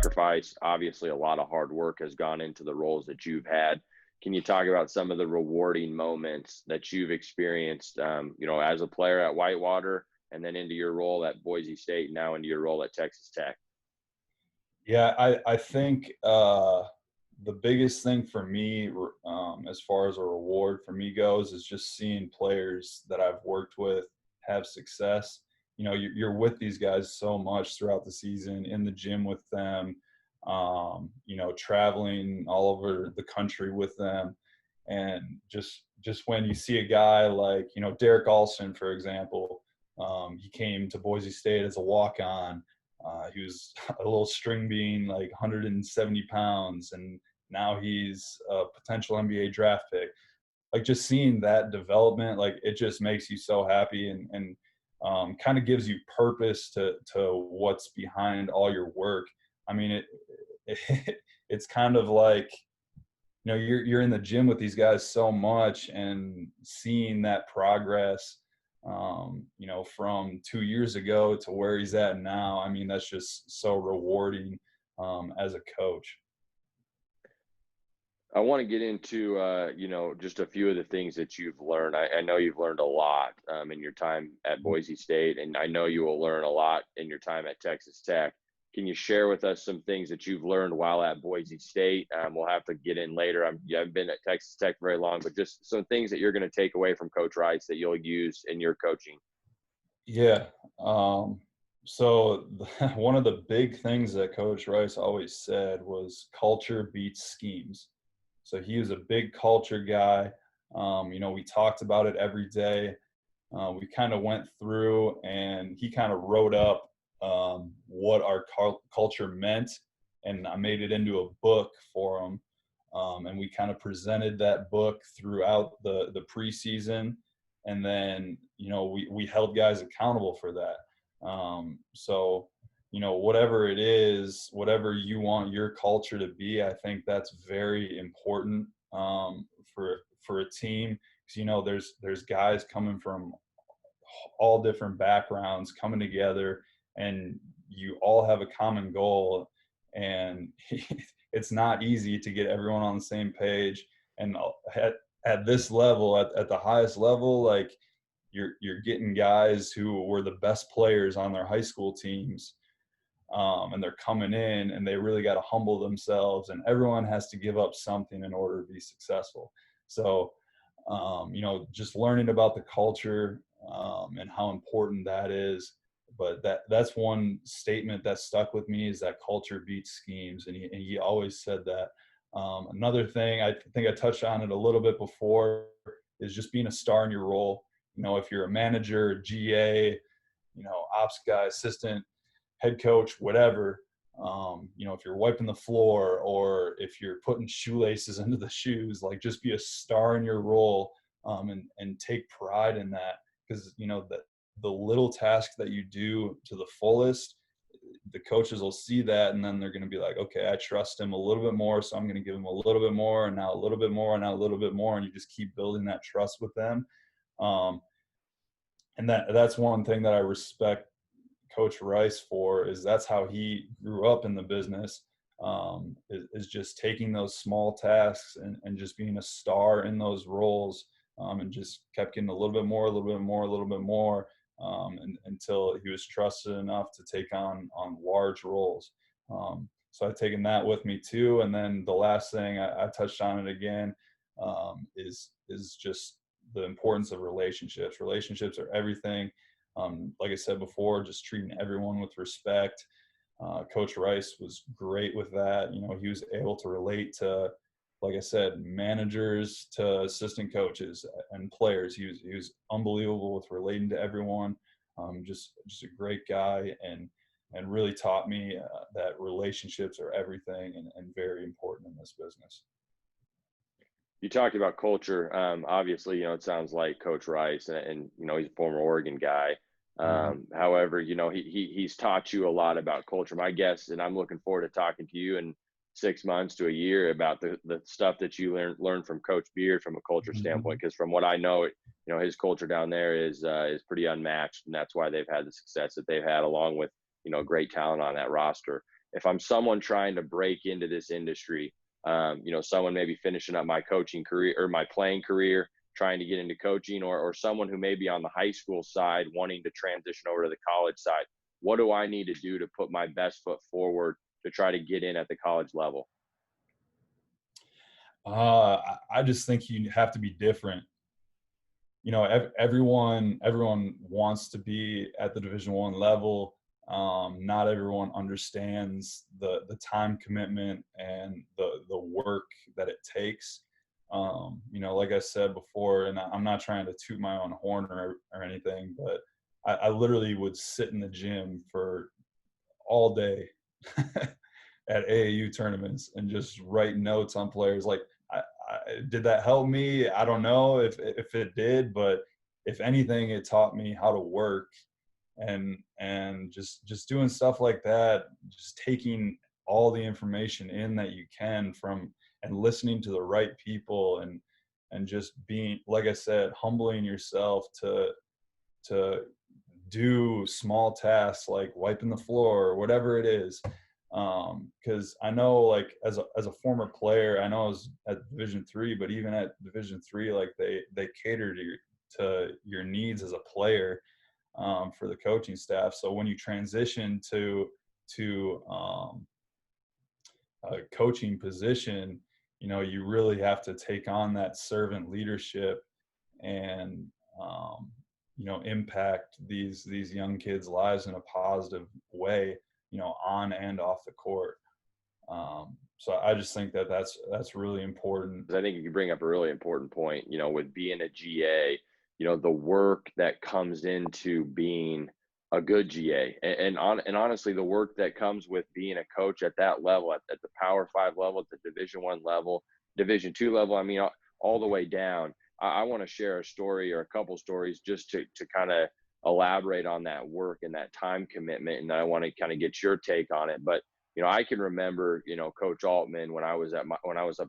sacrifice. Obviously, a lot of hard work has gone into the roles that you've had. Can you talk about some of the rewarding moments that you've experienced, as a player at Whitewater and then into your role at Boise State and now into your role at Texas Tech? Yeah, I think the biggest thing for me, as far as a reward for me goes, is just seeing players that I've worked with have success. You're with these guys so much throughout the season, in the gym with them, traveling all over the country with them, and just when you see a guy like Derek Alston, for example, he came to Boise State as a walk-on. He was a little string bean, like 170 pounds, and now he's a potential NBA draft pick. Like, just seeing that development, like, it just makes you so happy, and kind of gives you purpose to what's behind all your work. I mean, it's kind of like, you're in the gym with these guys so much, and seeing that progress, from 2 years ago to where he's at now. I mean, that's just so rewarding as a coach. I want to get into, just a few of the things that you've learned. I know you've learned a lot in your time at Boise State, and I know you will learn a lot in your time at Texas Tech. Can you share with us some things that you've learned while at Boise State? We'll have to get in later. You haven't been at Texas Tech very long, but just some things that you're going to take away from Coach Rice that you'll use in your coaching. Yeah. So one of the big things that Coach Rice always said was culture beats schemes. So he was a big culture guy. We talked about it every day. We kind of went through, and he kind of wrote up what our culture meant, and I made it into a book for him. And we kind of presented that book throughout the preseason, and then we held guys accountable for that. So whatever it is, whatever you want your culture to be, I think that's very important for a team, because there's guys coming from all different backgrounds coming together, and you all have a common goal, and it's not easy to get everyone on the same page. And at this level, at the highest level, like, you're getting guys who were the best players on their high school teams, and they're coming in, and they really got to humble themselves, and everyone has to give up something in order to be successful. So just learning about the culture, and how important that is. But that's one statement that stuck with me, is that culture beats schemes, and he always said that. Another thing, I think I touched on it a little bit before, is just being a star in your role. If you're a manager, GA, ops guy, assistant, head coach, whatever, if you're wiping the floor, or if you're putting shoelaces into the shoes, like, just be a star in your role, and take pride in that. Because, the little task that you do to the fullest, the coaches will see that, and then they're going to be like, okay, I trust him a little bit more, so I'm going to give him a little bit more, and now a little bit more, and now a little bit more, and you just keep building that trust with them. And that's one thing that I respect Coach Rice for, is that's how he grew up in the business, is just taking those small tasks, and just being a star in those roles, and just kept getting a little bit more, a little bit more, a little bit more, until he was trusted enough to take on large roles. So I've taken that with me too. And then the last thing, I touched on it again, is just the importance of relationships. Relationships are everything. Like I said before, just treating everyone with respect. Coach Rice was great with that. He was able to relate to, like I said, managers to assistant coaches and players. He was unbelievable with relating to everyone. Just a great guy, and really taught me that relationships are everything, and very important in this business. You talked about culture. Obviously, it sounds like Coach Rice, and he's a former Oregon guy. However, he's taught you a lot about culture. My guess, and I'm looking forward to talking to you in 6 months to a year about the stuff that you learned from Coach Beard from a culture standpoint. Because from what I know, his culture down there is pretty unmatched, and that's why they've had the success that they've had, along with great talent on that roster. if I'm someone trying to break into this industry, someone maybe finishing up my coaching career or my playing career, trying to get into coaching, or someone who may be on the high school side wanting to transition over to the college side, what do I need to do to put my best foot forward to try to get in at the college level? I just think you have to be different. Everyone wants to be at the Division I level. Not everyone understands the time commitment and the work that it takes. Like I said before, and I'm not trying to toot my own horn or anything, but I literally would sit in the gym for all day at AAU tournaments and just write notes on players. Like, did that help me? I don't know if it did, but if anything, it taught me how to work, and just doing stuff like that, just taking all the information in that you can from, and listening to the right people, and just being, like I said, humbling yourself to do small tasks like wiping the floor or whatever it is. Because I know, like, as a former player, I know I was at Division III, but even at Division III, like they cater to your needs as a player, for the coaching staff. So when you transition to a coaching position, you really have to take on that servant leadership and impact these young kids' lives in a positive way, on and off the court. So I just think that that's really important. I think you bring up a really important point, with being a GA, the work that comes into being a good GA, and honestly, the work that comes with being a coach at that level, at the Power 5 level, at the Division I level, Division II level. I mean, all the way down. I want to share a story or a couple stories just to kind of elaborate on that work and that time commitment, and I want to kind of get your take on it. But I can remember, Coach Altman when I was up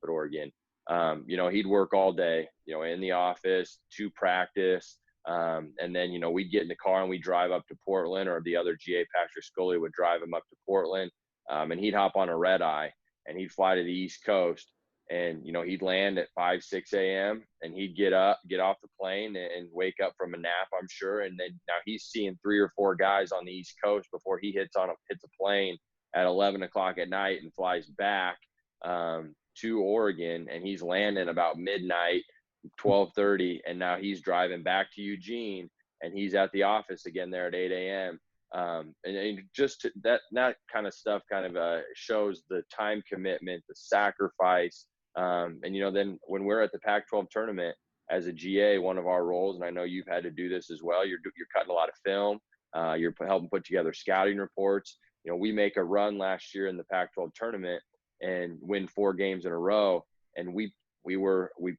at Oregon. He'd work all day, in the office, to practice, and then we'd get in the car and we'd drive up to Portland, or the other GA, Patrick Scully, would drive him up to Portland, and he'd hop on a red eye and he'd fly to the East Coast, and he'd land at 5-6 a.m. and he'd get off the plane and wake up from a nap, I'm sure, and then now he's seeing 3 or 4 guys on the East Coast before he hits a plane at 11 o'clock at night and flies back to Oregon, and he's landing about midnight, 12:30, and now he's driving back to Eugene, and he's at the office again there at 8 a.m. And just that kind of stuff kind of shows the time commitment, the sacrifice. And then when we're at the Pac-12 tournament as a GA, one of our roles, and I know you've had to do this as well, you're cutting a lot of film, you're helping put together scouting reports. We make a run last year in the Pac-12 tournament and win 4 games in a row, and we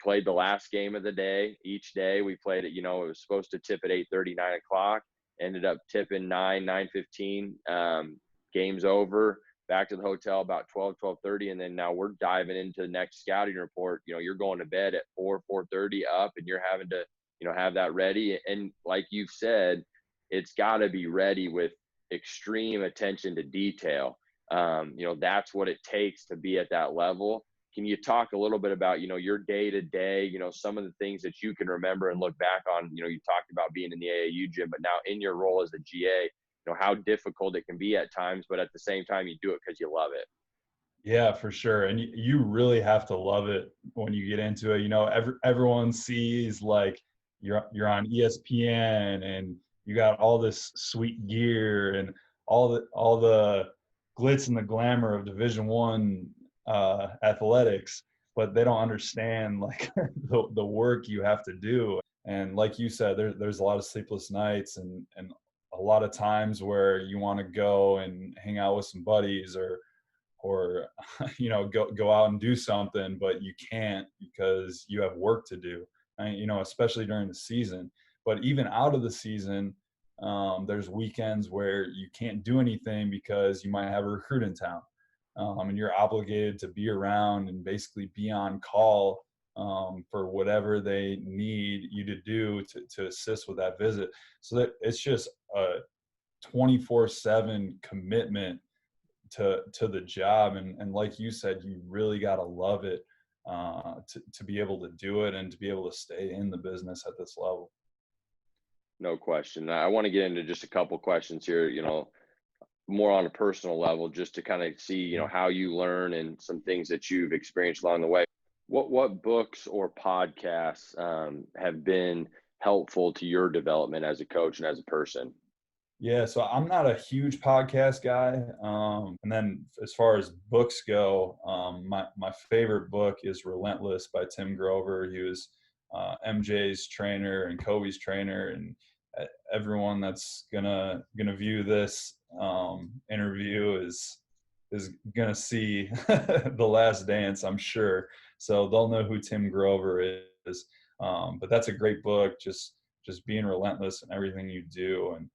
played the last game of the day. Each day we played it. It was supposed to tip at 8:30, 9 o'clock. Ended up tipping 9:15. Game's over. Back to the hotel about 12:30, and then now we're diving into the next scouting report. You're going to bed at 4:30 up, and you're having to have that ready. And like you've said, it's got to be ready with extreme attention to detail. That's what it takes to be at that level. Can you talk a little bit about, your day to day, some of the things that you can remember and look back on? You talked about being in the AAU gym, but now in your role as a GA, how difficult it can be at times, but at the same time, you do it because you love it. Yeah, for sure. And you really have to love it when you get into it. Everyone sees, like, you're on ESPN and you got all this sweet gear and all the glitz and the glamour of Division I athletics, but they don't understand, like, the work you have to do. And like you said, there's a lot of sleepless nights and a lot of times where you want to go and hang out with some buddies or go out and do something, but you can't because you have work to do, and, especially during the season. But even out of the season, there's weekends where you can't do anything because you might have a recruit in town, and you're obligated to be around and basically be on call for whatever they need you to do to assist with that visit. So that it's just a 24/7 commitment to the job. And like you said, you really got to love it to be able to do it and to be able to stay in the business at this level. No question. I want to get into just a couple questions here, more on a personal level, just to kind of see, how you learn and some things that you've experienced along the way. What books or podcasts have been helpful to your development as a coach and as a person? Yeah, so I'm not a huge podcast guy. And then as far as books go, my favorite book is Relentless by Tim Grover. He was MJ's trainer and Kobe's trainer, and everyone that's gonna view this interview is gonna see The Last Dance, I'm sure. So they'll know who Tim Grover is. But that's a great book. Just being relentless in everything you do, and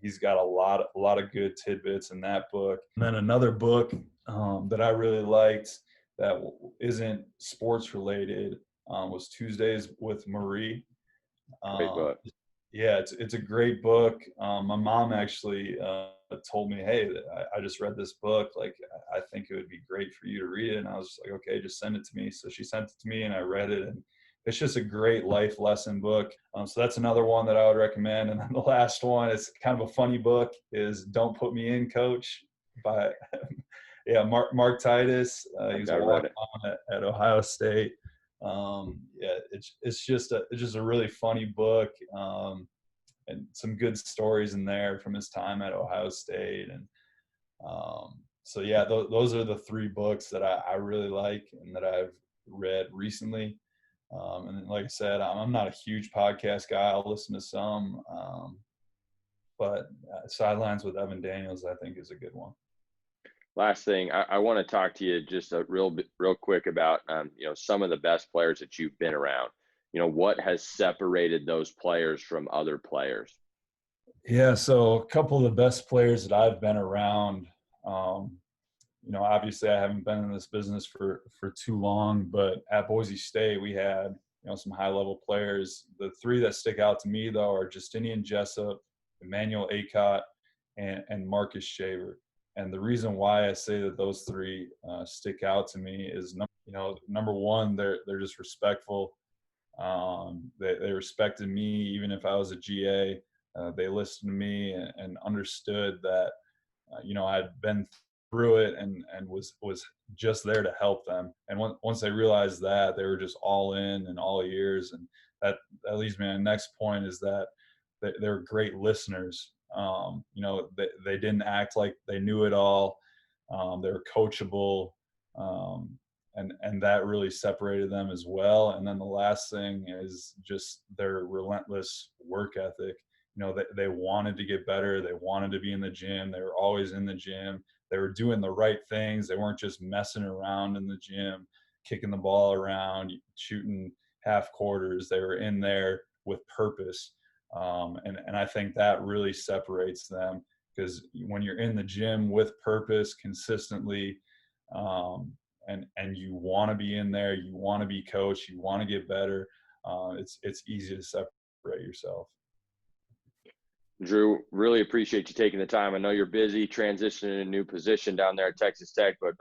he's got a lot of good tidbits in that book. And then another book that I really liked that isn't sports related was Tuesdays with Marie. Great book. Yeah, it's a great book. My mom actually told me, hey, I just read this book. Like, I think it would be great for you to read it. And I was just like, okay, just send it to me. So she sent it to me and I read it. And it's just a great life lesson book. So that's another one that I would recommend. And then the last one is kind of a funny book, is Don't Put Me In, Coach, by Mark Titus. He was a walk-on at Ohio State. Yeah, it's just a really funny book, and some good stories in there from his time at Ohio State. And so yeah, those are the three books that I really like and that I've read recently. And then, like I said, I'm not a huge podcast guy. I'll listen to some, but Sidelines with Evan Daniels, I think, is a good one. Last thing, I want to talk to you just real quick about, some of the best players that you've been around. What has separated those players from other players? Yeah, so a couple of the best players that I've been around, obviously I haven't been in this business for too long, but at Boise State we had, some high level players. The three that stick out to me though are Justinian Jessup, Emmanuel Acott, and Marcus Shaver. And the reason why I say that those three stick out to me is, number one, they're just respectful. They respected me even if I was a GA. They listened to me and understood that, I'd been through it and was just there to help them. And once they realized that, they were just all in and all ears. And that leads me to the next point, is that they're great listeners. They didn't act like they knew it all. They were coachable. And that really separated them as well. And then the last thing is just their relentless work ethic. They wanted to get better. They wanted to be in the gym. They were always in the gym. They were doing the right things. They weren't just messing around in the gym, kicking the ball around, shooting half quarters. They were in there with purpose. And I think that really separates them, because when you're in the gym with purpose consistently, and you want to be in there, you want to be coached, you want to get better, it's easy to separate yourself. Drew, really appreciate you taking the time. I know you're busy transitioning a new position down there at Texas Tech, but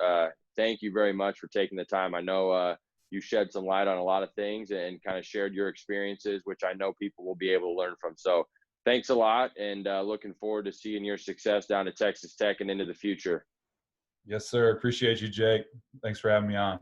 thank you very much for taking the time. I know you shed some light on a lot of things and kind of shared your experiences, which I know people will be able to learn from. So thanks a lot, and looking forward to seeing your success down at Texas Tech and into the future. Yes, sir. Appreciate you, Jake. Thanks for having me on.